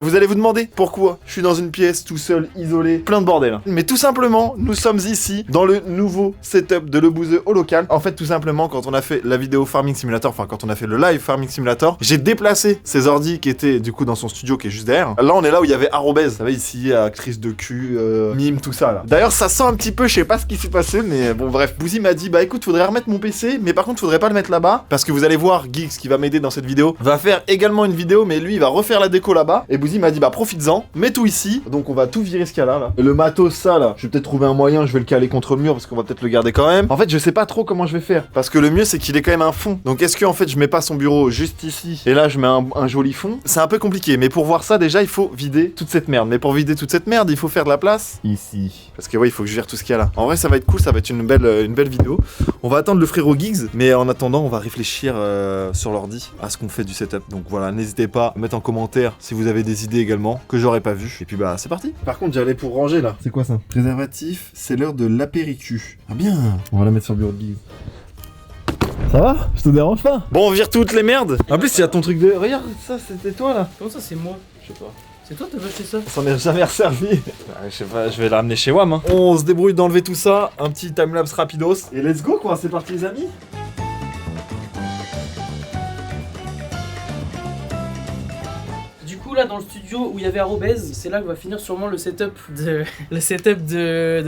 Vous allez vous demander pourquoi je suis dans une pièce tout seul, isolé, plein de bordel. Mais tout simplement, nous sommes ici dans le nouveau setup de Le Bouzeux au local. En fait, tout simplement, quand on a fait la vidéo Farming Simulator, enfin quand on a fait le live Farming Simulator, j'ai déplacé ces ordis qui étaient du coup dans son studio qui est juste derrière. Là, on est là où il y avait Arobez, vous savez ici, actrice de cul, mime, tout ça là. D'ailleurs, ça sent un petit peu, je sais pas ce qui s'est passé, mais bon bref. Bouzy m'a dit, bah écoute, faudrait remettre mon PC, mais par contre, faudrait pas le mettre là-bas, parce que vous allez voir, Geeks qui va m'aider dans cette vidéo, va faire également une vidéo, mais lui, il va refaire la déco là-bas. Et Bouzy m'a dit, bah profites-en, mets tout ici. Donc on va tout virer ce qu'il y a là. Et le matos, ça là, je vais peut-être trouver un moyen, je vais le caler contre le mur, parce qu'on va peut-être le garder quand même. En fait, je sais pas trop comment je vais faire, parce que le mieux, c'est qu'il ait quand même un fond. Donc est-ce que en fait, je mets pas son bureau juste ici, et là, je mets un joli fond? C'est un peu compliqué, mais pour voir ça, déjà, il faut vider toute cette merde. Mais pour vider toute cette merde, il faut faire de la place ici. Parce que ouais, il faut que je vire tout ce qu'il y a là. En vrai, ça va être cool, ça va être une belle vidéo. On va attendre le frérot Giggs, mais en attendant, on va réfléchir sur l'ordi à ce qu'on fait du setup. Donc voilà, n'hésitez pas à mettre en commentaire si vous avez des idées également que j'aurais pas vu. Et puis bah, c'est parti. Par contre, j'allais pour ranger là. C'est quoi ça? Préservatif, c'est l'heure de l'apéricu. Ah bien, on va la mettre sur le bureau de Giggs. Ça va? Je te dérange pas? Bon, on vire toutes les merdes. En plus, il y a ton truc de... Regarde, ça, c'était toi là. Comment ça, c'est moi? Je sais pas. C'est toi, t'as acheté ça? On s'en est jamais resservi. Je sais pas, je vais la ramener chez WAM. Hein. On se débrouille d'enlever tout ça. Un petit timelapse rapidos. Et let's go quoi, c'est parti les amis. Du coup, là, dans le studio où il y avait Arobez, c'est là que va finir sûrement le setup de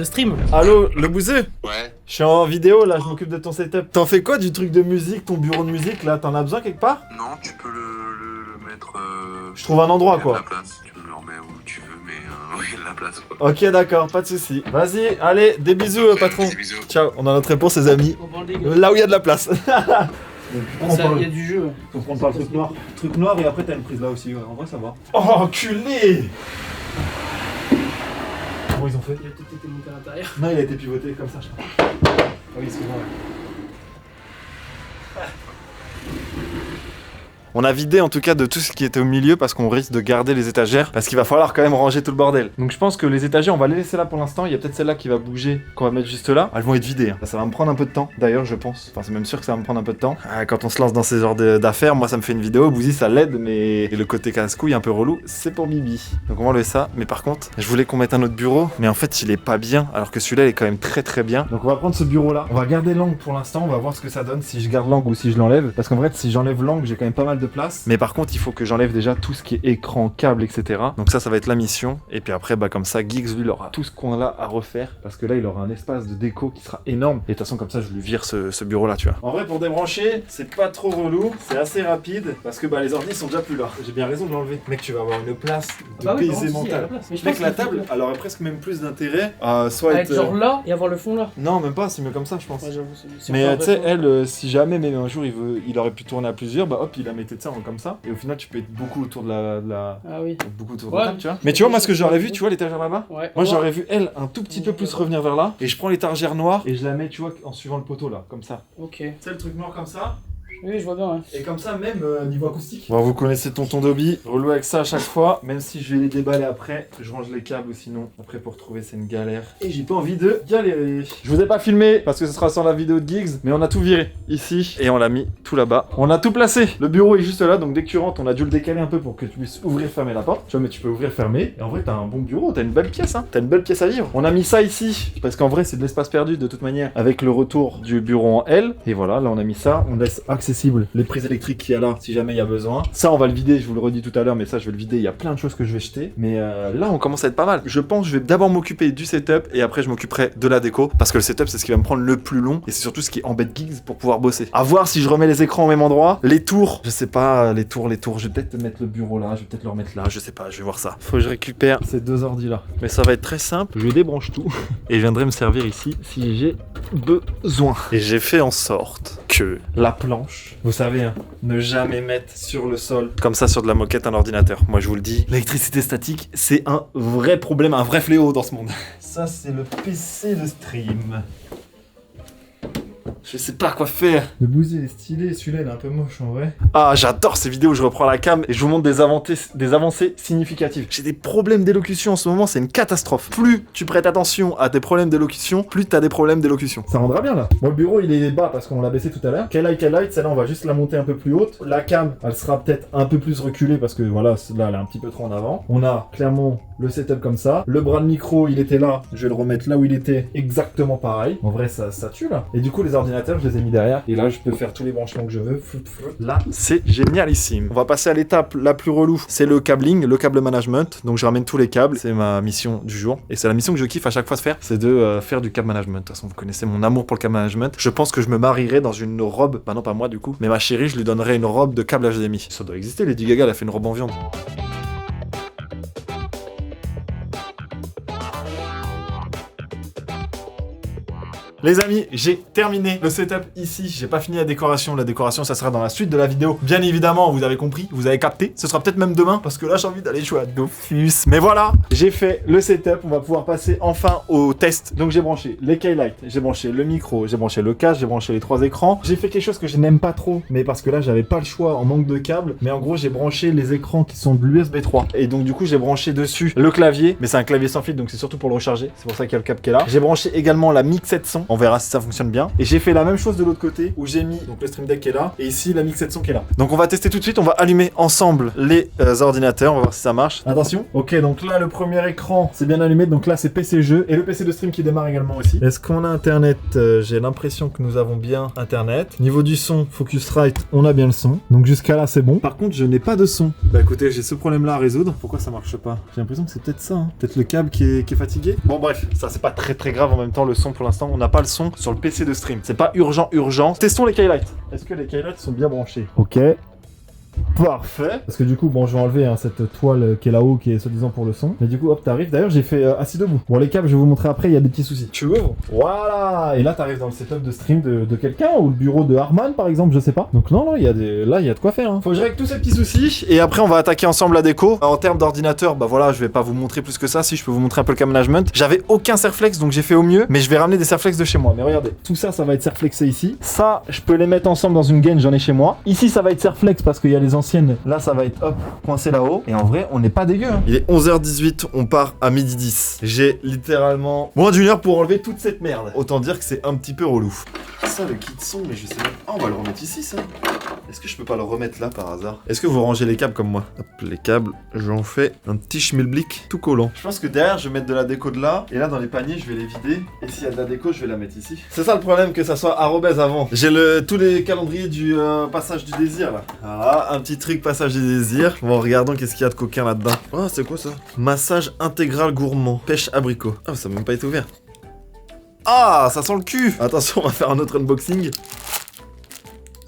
stream. Allô, Le Bouzeux? Ouais. Je suis en vidéo là, je m'occupe de ton setup. T'en fais quoi du truc de musique, ton bureau de musique là? T'en as besoin quelque part? Non, tu peux le mettre. Je trouve un endroit il y a de quoi. la place, tu me le remets où tu veux, mais oui, il y a de la place quoi. Ok, d'accord, pas de soucis. Vas-y, allez, des bisous, patron. Bisous, bisous. Ciao, on a notre réponse, les amis. Au bord des gars. Là où il y a de la place. Il y a du jeu. Faut prendre par le truc noir. Truc noir et après t'as une prise là aussi, ouais. En vrai ça va. Oh enculé! Comment ils ont fait? Il a peut-être été monté à l'intérieur. Non, il a été pivoté comme ça, je crois. Ah oui, excuse-moi. On a vidé en tout cas de tout ce qui était au milieu parce qu'on risque de garder les étagères parce qu'il va falloir quand même ranger tout le bordel. Donc je pense que les étagères on va les laisser là pour l'instant, il y a peut-être celle-là qui va bouger qu'on va mettre juste là. Elles vont être vidées, hein. Ça va me prendre un peu de temps d'ailleurs je pense. Enfin c'est même sûr que ça va me prendre un peu de temps. Quand on se lance dans ces genres d'affaires, moi ça me fait une vidéo, Bouzy ça l'aide mais le côté casse-couille un peu relou, c'est pour Bibi. Donc on va enlever ça, mais par contre je voulais qu'on mette un autre bureau, mais en fait il est pas bien alors que celui-là il est quand même très bien. Donc on va prendre ce bureau là, on va garder l'angle pour l'instant, on va voir ce que ça donne si je garde l'angle ou si je l'enlève. Parce qu'en vrai si j'enlève l'angle j'ai quand même pas mal de place. Mais par contre il faut que j'enlève déjà tout ce qui est écran, câble, etc. Donc ça va être la mission. Et puis après, bah comme ça, Giggs, lui, il aura tout ce qu'on a à refaire. Parce que là, il aura un espace de déco qui sera énorme. Et de toute façon, comme ça, je lui vire ce bureau-là, tu vois. En vrai, pour débrancher, c'est pas trop relou. C'est assez rapide. Parce que bah les ordi sont déjà plus là. J'ai bien raison de l'enlever. Mec, tu vas avoir une place de Bah oui, baiser par contre, si, il y a mental. la place. Mais je Mec, pense la qu'il faut table, que- elle aurait presque même plus d'intérêt à soit être genre là et avoir le fond là. Non, même pas, c'est mieux comme ça, je pense. Ouais, j'avoue, c'est Mais encore tu sais, vrai. elle, si jamais même un jour il aurait pu tourner à plusieurs, bah hop, il la mettait de ça comme ça. Et au final, tu peux être beaucoup autour de la... Ah oui. beaucoup autour de Ouais. la table, tu vois. Mais tu vois, moi, ce que j'aurais vu, tu vois, l'étagère là-bas. Ouais. Moi, j'aurais vu elle un tout petit peu plus revenir vers là. Et je prends l'étagère noire et je la mets, tu vois, en suivant le poteau là, comme ça. Ok. Tu sais, le truc noir comme ça. Oui, je vois bien. Ouais. Et comme ça, même niveau acoustique. Bon, vous connaissez Tonton Dobby, relou avec ça à chaque fois. Même si je vais les déballer après, je range les câbles ou sinon, après pour trouver, c'est une galère. Et j'ai pas envie de galérer. Je vous ai pas filmé parce que ce sera sur la vidéo de Giggs, mais on a tout viré ici et on l'a mis tout là-bas. On a tout placé. Le bureau est juste là, donc dès que tu rentres, on a dû le décaler un peu pour que tu puisses ouvrir, fermer la porte. Tu vois, mais tu peux ouvrir, fermer. Et en vrai, t'as un bon bureau, t'as une belle pièce, hein. T'as une belle pièce à vivre. On a mis ça ici parce qu'en vrai, c'est de l'espace perdu de toute manière avec le retour du bureau en L. Et voilà, là, on a mis ça. On laisse accessible les prises électrique qu'il y a là si jamais il y a besoin. Ça on va le vider, je vous le redis tout à l'heure, mais ça je vais le vider, il y a plein de choses que je vais jeter. Mais là on commence à être pas mal. Je pense que je vais d'abord m'occuper du setup et après je m'occuperai de la déco parce que le setup c'est ce qui va me prendre le plus long et c'est surtout ce qui embête Giggs pour pouvoir bosser. À voir si je remets les écrans au même endroit. Les tours, je sais pas, les tours, je vais peut-être mettre le bureau là, je vais peut-être le remettre là, je sais pas, je vais voir ça. Faut que je récupère ces deux ordis là. Mais ça va être très simple, je débranche tout et je viendrai me servir ici si j'ai besoin. Et j'ai fait en sorte que la planche, vous savez hein, ne jamais mettre sur le sol, comme ça sur de la moquette un ordinateur. Moi je vous le dis, l'électricité statique, c'est un vrai problème, un vrai fléau dans ce monde. Ça c'est le PC de stream. Je sais pas quoi faire. Le bousier est stylé, celui-là il est un peu moche en vrai. Ah, j'adore ces vidéos où je reprends la cam et je vous montre des avancées significatives. J'ai des problèmes d'élocution en ce moment, c'est une catastrophe. Plus tu prêtes attention à tes problèmes d'élocution, plus t'as des problèmes d'élocution. Ça rendra bien là. Bon, le bureau il est bas parce qu'on l'a baissé tout à l'heure. Quelle light, celle-là on va juste la monter un peu plus haute. La cam, elle sera peut-être un peu plus reculée parce que voilà, là elle est un petit peu trop en avant. On a clairement le setup comme ça. Le bras de micro, il était là. Je vais le remettre là où il était, exactement pareil. En vrai, ça tue là. Et du coup, les ordinateurs, je les ai mis derrière. Et là, je peux faire tous les branchements que je veux. Là, c'est génialissime. On va passer à l'étape la plus relou. C'est le cabling, le câble management. Donc, je ramène tous les câbles. C'est ma mission du jour. Et c'est la mission que je kiffe à chaque fois de faire. C'est de faire du câble management. De toute façon, vous connaissez mon amour pour le câble management. Je pense que je me marierai dans une robe. Bah non, pas moi du coup. Mais ma chérie, je lui donnerai une robe de câble HDMI. Ça doit exister. Lady Gaga, elle a fait une robe en viande. Les amis, j'ai terminé le setup ici. J'ai pas fini la décoration. La décoration, ça sera dans la suite de la vidéo. Bien évidemment, vous avez compris, vous avez capté. Ce sera peut-être même demain parce que là, j'ai envie d'aller jouer à Dofus. Mais voilà, j'ai fait le setup. On va pouvoir passer enfin au test. Donc, j'ai branché les keylights, j'ai branché le micro, j'ai branché le casque, j'ai branché les 3 écrans. J'ai fait quelque chose que je n'aime pas trop, mais parce que là, j'avais pas le choix en manque de câbles. Mais en gros, j'ai branché les écrans qui sont de l'USB 3. Et donc, du coup, j'ai branché dessus le clavier. Mais c'est un clavier sans fil, donc c'est surtout pour le recharger. C'est pour ça qu'il y a le câble qui est là. J'ai branché également la Mix 700. On verra si ça fonctionne bien. Et j'ai fait la même chose de l'autre côté où j'ai mis donc le Stream Deck qui est là et ici la Mix 700 qui est là. Donc on va tester tout de suite, on va allumer ensemble les ordinateurs, on va voir si ça marche. Attention. Ok, donc là le premier écran c'est bien allumé, donc là c'est PC jeu et le PC de stream qui démarre également aussi. Est-ce qu'on a internet? J'ai l'impression que nous avons bien internet. Niveau du son, Focusrite, on a bien le son. Donc jusqu'à là c'est bon. Par contre je n'ai pas de son. Bah écoutez, j'ai ce problème là à résoudre. Pourquoi ça marche pas? J'ai l'impression que c'est peut-être ça, hein. Peut-être le câble qui est fatigué. Bon bref, ça c'est pas très grave en même temps le son pour l'instant. On n'a pas le son sur le PC de stream. C'est pas urgent. Testons les keylights. Est-ce que les keylights sont bien branchés? Ok. Parfait. Parce que du coup, bon, je vais enlever cette toile qui est là-haut, qui est soi-disant pour le son. Mais du coup, hop, t'arrives. D'ailleurs, j'ai fait assis debout. Bon, les câbles, je vais vous montrer après, il y a des petits soucis. Tu ouvres. Voilà. Et là, t'arrives dans le setup de stream de quelqu'un, ou le bureau de Harman, par exemple, je sais pas. Donc non, il y a là, il y a de quoi faire. Hein. Faut que je règle tous ces petits soucis. Et après, on va attaquer ensemble la déco. En termes d'ordinateur, bah voilà, je vais pas vous montrer plus que ça. Si je peux vous montrer un peu le cam management. J'avais aucun Serflex, donc j'ai fait au mieux. Mais je vais ramener des Serflex de chez moi. Mais regardez, tout ça, ça va être Serflexé ici. Ça, je peux les mettre ensemble dans une gaine, j'en ai chez moi. Ici, ça va être Serflex parce qu'il y a les anciennes. Là, ça va être hop, coincé là-haut. Et en vrai, on n'est pas dégueu. Hein. Il est 11h18, on part à 12h10. J'ai littéralement moins d'une heure pour enlever toute cette merde. Autant dire que c'est un petit peu relou. Ça, le kit son, mais je sais pas. Ah, on va le remettre ici, ça. Est-ce que je peux pas le remettre là par hasard? Est-ce que vous rangez les câbles comme moi? Hop, les câbles, j'en fais un petit schmilblick tout collant. Je pense que derrière, je vais mettre de la déco de là. Et là, dans les paniers, je vais les vider. Et s'il y a de la déco, je vais la mettre ici. C'est ça le problème, que ça soit arobèse avant. J'ai tous les calendriers du passage du désir là. Voilà, un petit truc passage du désir. Bon, regardons qu'est-ce qu'il y a de coquin là-dedans. Ah, c'est quoi ça? Massage intégral gourmand. Pêche abricot. Ah, ça n'a même pas été ouvert. Ah, ça sent le cul. Attention, on va faire un autre unboxing.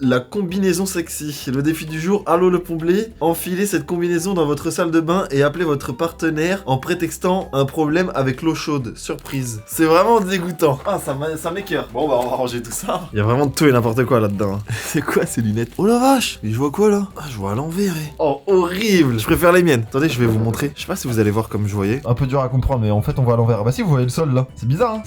La combinaison sexy. Le défi du jour, allô le Pomblé. Enfilez cette combinaison dans votre salle de bain et appelez votre partenaire en prétextant un problème avec l'eau chaude. Surprise. C'est vraiment dégoûtant. Ah, ça m'écoeure. Bon, bah, on va ranger tout ça. Il y a vraiment de tout et n'importe quoi là-dedans. C'est quoi ces lunettes? Oh la vache. Mais je vois quoi là? Ah, je vois à l'envers. Oh, horrible. Je préfère les miennes. Attendez, je vais vous montrer. Je sais pas si vous allez voir comme je voyais. Un peu dur à comprendre, mais en fait, on voit à l'envers. Ah bah si, vous voyez le sol là. C'est bizarre, hein.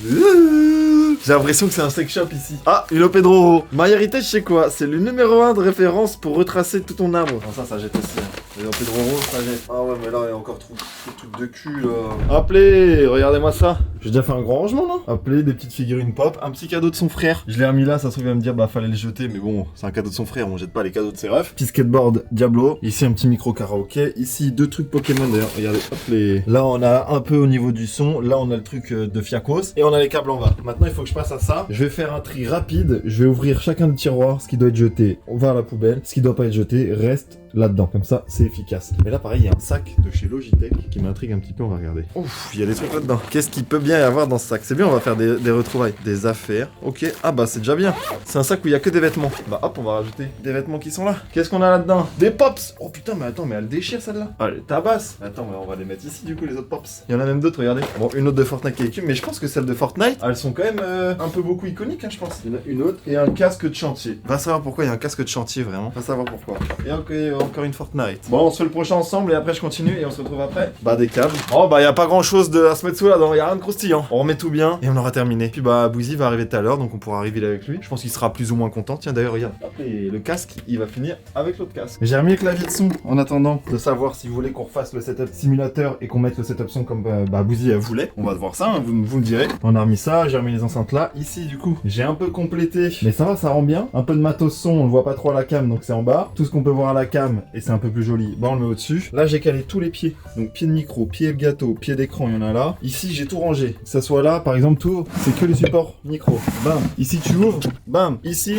J'ai l'impression que c'est un sex shop ici. Ah, une Pedro. My Heritage, c'est quoi? C'est le numéro 1 de référence pour retracer tout ton arbre. Non, ça jette aussi. Hein. Les Pedro, ça jette. Ah ouais, mais là, il y a encore trop de trucs de cul là. Appelez, regardez-moi ça. J'ai déjà fait un grand rangement là. Appelez des petites figurines pop. Un petit cadeau de son frère. Je l'ai remis là, ça se trouve, il va me dire, bah fallait le jeter. Mais bon, c'est un cadeau de son frère, on jette pas les cadeaux de ses refs. Petit skateboard Diablo. Ici, un petit micro karaoké. Ici, 2 trucs Pokémon d'ailleurs. Regardez, hop les. Là, on a un peu au niveau du son. Là, on a le truc de Fiacos. Et on a les câbles en bas. Maintenant, il faut que je passe à ça. Je vais faire un tri rapide. Je vais ouvrir chacun des tiroirs. Ce qui doit être jeté, on va à la poubelle. Ce qui doit pas être jeté reste là-dedans. Comme ça, c'est efficace. Mais là, pareil, il y a un sac de chez Logitech qui m'intrigue un petit peu. On va regarder. Ouf, il y a des trucs là-dedans. Qu'est-ce qu'il peut bien y avoir dans ce sac? C'est bien, on va faire des retrouvailles. Des affaires. Ok. Ah bah, c'est déjà bien. C'est un sac où il y a que des vêtements. Bah hop, on va rajouter des vêtements qui sont là. Qu'est-ce qu'on a là-dedans? Des pops. Oh putain, mais attends, mais elle déchire celle-là. Ah, elle tabasse. Attends, mais on va les mettre ici du coup, les autres pops. Il y en a même d'autres, regardez. Bon, une autre de Fortnite qui est cube, mais je pense que celles de Fortnite, elles sont quand même un peu beaucoup iconiques, hein, je pense. Il y en a une autre et un casque de chantier. Va savoir pourquoi il y a un casque de chantier, vraiment. Va savoir pourquoi. Et ok, encore une Fortnite. Bon, on se fait le prochain ensemble et après je continue et on se retrouve après. Bah des câbles. Oh bah y a pas grand chose à se mettre sous là-dedans, y a rien de croustillant. On remet tout bien et on aura terminé. Puis bah Bouzy va arriver tout à l'heure donc on pourra arriver avec lui. Je pense qu'il sera plus ou moins content. Tiens d'ailleurs regarde. Hop, et le casque il va finir avec l'autre casque. J'ai remis le clavier de son en attendant de savoir si vous voulez qu'on refasse le setup simulateur et qu'on mette le setup son comme bah Bouzy voulait. On va voir ça, hein, vous me direz. On a remis ça, j'ai remis les enceintes là. Ici du coup j'ai un peu complété. Mais ça va, ça rend bien. Un peu de matos son, on le voit pas trop à la cam donc c'est en bas. Tout ce qu'on peut voir à la cam et c'est un peu plus joli, bah on le met au-dessus. Là j'ai calé tous les pieds. Donc pied de micro, pied de gâteau, pied d'écran, il y en a là. Ici j'ai tout rangé. Que ça soit là, par exemple tout, c'est que les supports micro. Bam. Ici tu ouvres, bam. Ici,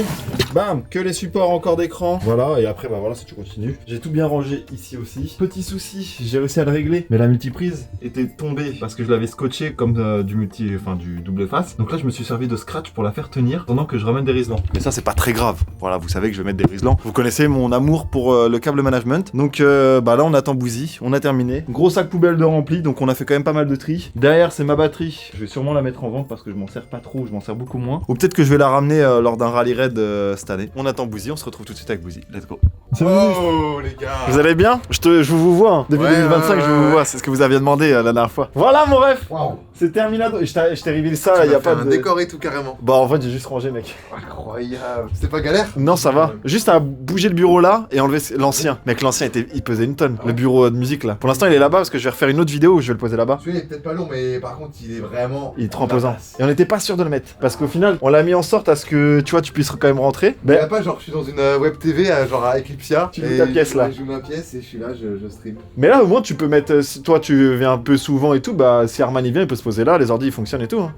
bam. Que les supports encore d'écran. Voilà, et après bah voilà si tu continues. J'ai tout bien rangé ici aussi. Petit souci, j'ai réussi à le régler. Mais la multiprise était tombée parce que je l'avais scotché comme du double face. Donc là je me suis servi de scratch pour la faire tenir pendant que je ramène des riselants. Mais ça c'est pas très grave. Voilà, vous savez que je vais mettre des riselants. Vous connaissez mon amour pour le câble management. Donc bah là on attend Bouzy, on a terminé. Gros sac poubelle de rempli, donc on a fait quand même pas mal de tri. Derrière c'est ma batterie. Je vais sûrement la mettre en vente parce que je m'en sers pas trop, je m'en sers beaucoup moins. Ou peut-être que je vais la ramener lors d'un rallye raid cette année. On attend Bouzy, on se retrouve tout de suite avec Bouzy. Let's go. Oh les gars. Vous allez bien? Je vous vois. Hein. Depuis Ouais, 2025 ouais, je vous ouais. vois, c'est ce que vous aviez demandé la dernière fois. Voilà mon ref. Waouh. C'est terminado. Je t'ai révélé ça, il y a pas un de décor et tout carrément. Bah en fait j'ai juste rangé mec. Incroyable. C'était pas galère? Non ça va. Juste à bouger le bureau là et enlever l'ancien. Mec l'ancien il pesait une tonne. Le bureau de musique là. Pour l'instant il est là-bas parce que je vais refaire une autre vidéo où je vais le poser là-bas. Celui-là il est peut-être pas long mais par contre il est vraiment... Il est trop imposant. Et on n'était pas sûr de le mettre. Parce qu'au final on l'a mis en sorte à ce que tu vois tu puisses quand même rentrer. Il y a pas genre je suis dans une web TV genre à Eclipsia. Tu joues ta pièce, là. Je joue ma pièce et je suis là, je stream. Mais là au moins tu peux mettre. Si toi tu viens un peu souvent et tout, bah si Arman il vient il peut se poser là, les ordi ils fonctionnent et tout. Hein.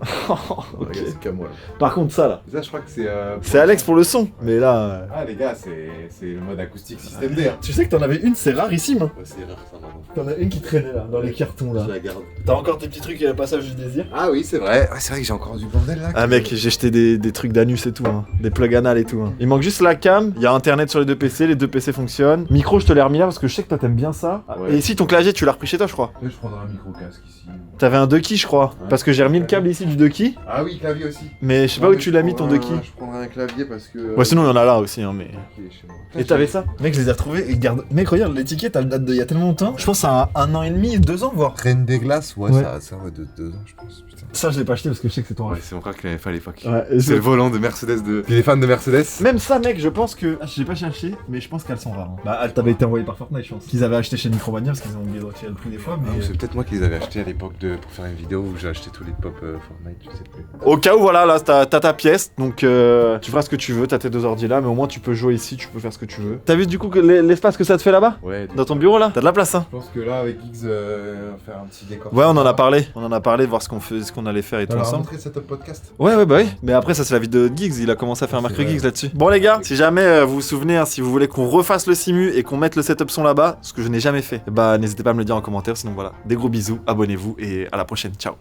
Ok. C'est comme moi. Par contre ça là. Ça je crois que c'est... C'est Alex pour le son. Mais là. Ah les gars c'est le mode acoustique système D. Hein. Tu sais que t'en avais une, c'est rarissime. Hein. Ouais, c'est rare ça maintenant. T'en as une qui traînait là, dans les cartons là. Je la garde. T'as encore tes petits trucs et le passage du désir. Ah oui c'est vrai. Ouais c'est vrai que j'ai encore du bordel là. Ah mec, j'ai jeté des trucs d'anus et tout, hein. Des plugs anal et tout. Hein. Il manque juste la cam, il y a internet sur les deux PC fonctionnent. Micro, je te l'ai remis là parce que je sais que toi t'aimes bien ça. Ouais. Et ici ton clavier, tu l'as repris chez toi, je crois. Là je prendrai un micro casque ici. T'avais un 2 je crois. Ouais. Parce que j'ai remis le câble ici du 2 Ah oui clavier aussi. mais je sais pas où tu l'as mis ton 2 Je prendrai un clavier parce que... Ouais, sinon il y en a là aussi, hein, mais. Il est chez moi. Et t'avais ça? Mec, je les ai retrouvés et garde. Mec, regarde, l'étiquette elle date d'il y a tellement longtemps. Je pense à un an et demi, 2 ans, voire. Reine des glaces, ouais, Ouais. ça va de 2 ans, je pense. Putain. Ça, je l'ai pas acheté parce que je sais que c'est ton Ouais, rêve. c'est mon frère qui l'avait fait à l'époque. Ouais, C'est le volant de Mercedes de. Il est fan de Mercedes. Même ça, mec, je pense que. Ah, je l'ai pas cherché, mais je pense qu'elles sont rares. Hein. Bah, elles t'avaient été envoyées par Fortnite, je pense. Qu'ils avaient acheté chez Micromania parce qu'ils ont oublié de retirer le prix des fois, Ah, mais. c'est peut-être moi qui les avais achetés à l'époque pour faire une vidéo où j'ai acheté tous les pop Fortnite, je sais plus. Au cas où, voilà, là, t'as ta pièce, donc tu feras ce que tu veux, t'as tes 2 ordi là, mais au moins tu peux jouer ici, tu peux faire ce que tu veux. T'as vu du coup que l'espace que ça te fait là-bas? Ouais. Dans ton bureau là? T'as de la place, hein? Je pense que là, avec Giggs, on va faire un petit décor. Ouais, on en a parlé, de voir ce qu'on allait faire et tout Alors, ensemble. montrer Setup Podcast. Ouais, bah oui. Mais après, ça, c'est la vidéo de Giggs. Il a commencé à faire un C'est Mercredi vrai. Giggs là-dessus. Bon, les gars, si jamais vous vous souvenez, hein, si vous voulez qu'on refasse le simu et qu'on mette le setup son là-bas, ce que je n'ai jamais fait, bah n'hésitez pas à me le dire en commentaire. Sinon, voilà. Des gros bisous, abonnez-vous et à la prochaine. Ciao.